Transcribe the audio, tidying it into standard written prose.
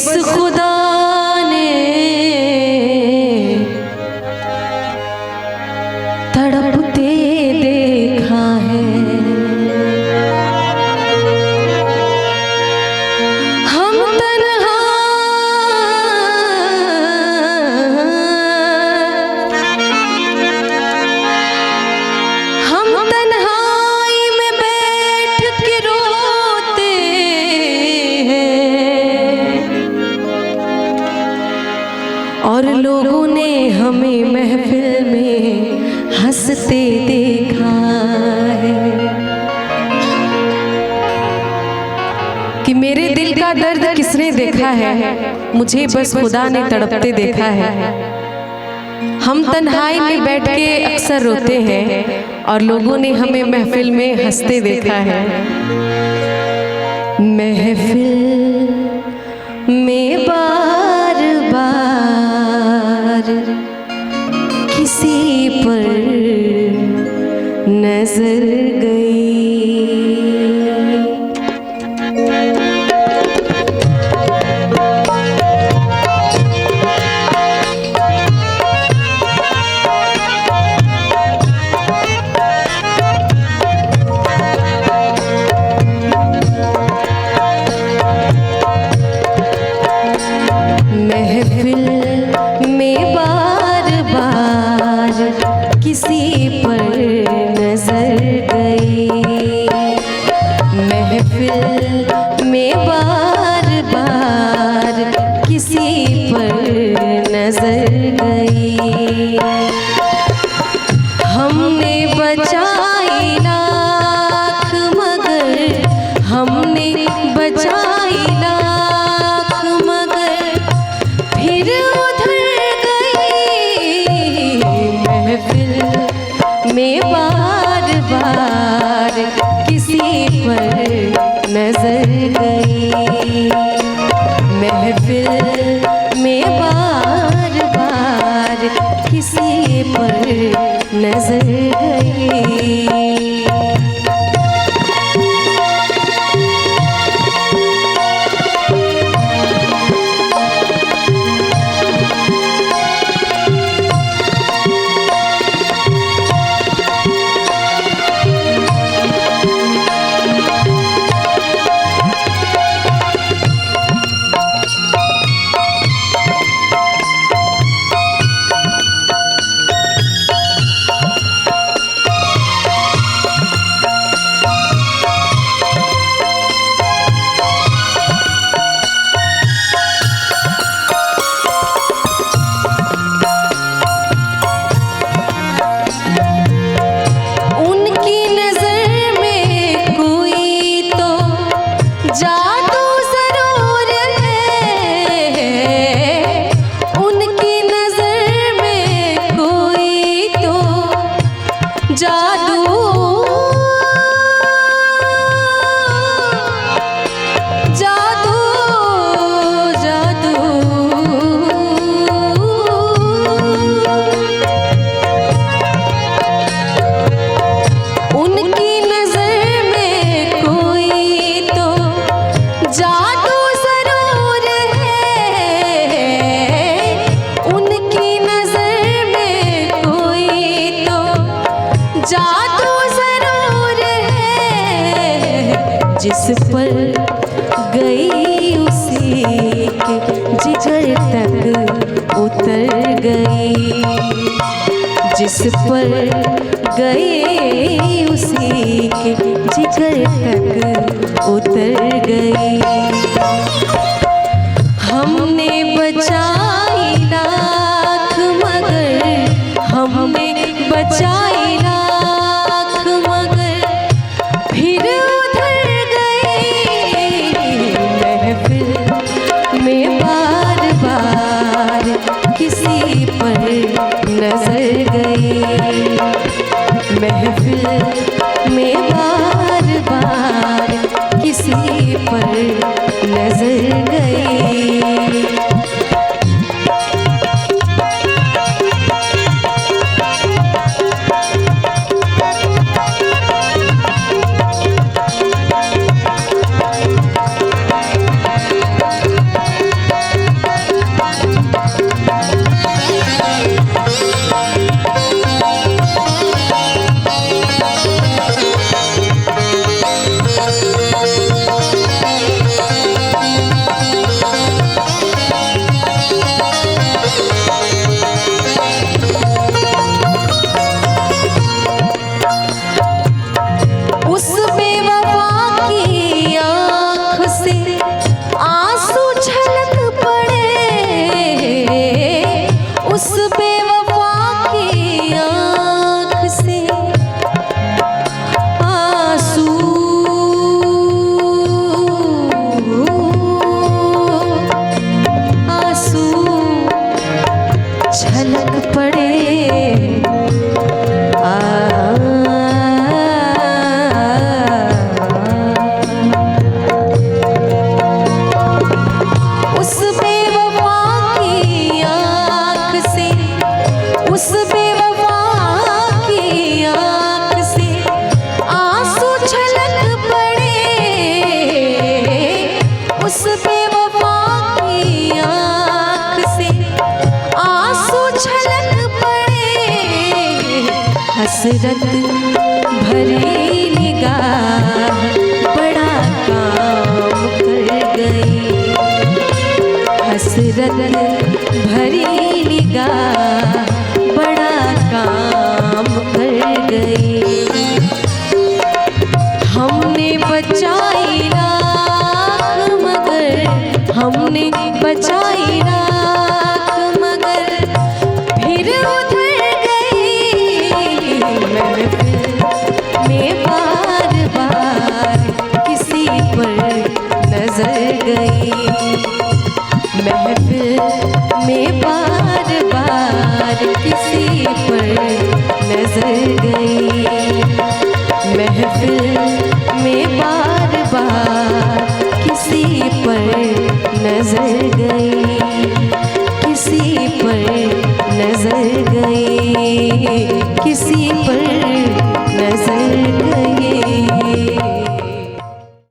बस खुदा ने तड़पते देखा है, हम तन्हा हम तन्हाई में बैठ के रोते हैं और लोगों ने हमें महफिल में हंसते देखा है। कि मेरे दिल का दर्द किसने देखा है, मुझे बस खुदा ने तड़पते देखा है। हम तन्हाई में बैठ के अक्सर रोते हैं और लोगों ने हमें महफिल में हंसते देखा है। महफिल में बार बार किसी पर नजर गई, महफिल में बार बार किसी पर नजर गई, महफिल में बार बार किसी पर नजर गई। हमने बचाई लाख मगर हमने बचाई लाख मगर फिर उधर गई। महफिल में बार बार किसी पर नजर गई, महफिल में बार बार किसी पर नजर गई। जिस पर गई उसी के जिगर तक उतर गई, जिस पर गई उसी के जिगर तक उतर गई। हमने बचाई लाख मगर हमने बचाई लाख मगर फिर में बार बार किसी पर नजर गई, महफिल में बार बार किसी पर नजर गई। हसरत भरी निगाह बड़ा काम कर गई, हसरत भरी निगाह बड़ा काम कर गई। हमने बचाई राख मगर, हमने बचाई राख मगर फिर उधर गई। महफिल में बार बार किसी पर नजर गई, महफिल में बार बार किसी पर नजर गई, महफिल में बार बार किसी पर नजर गई।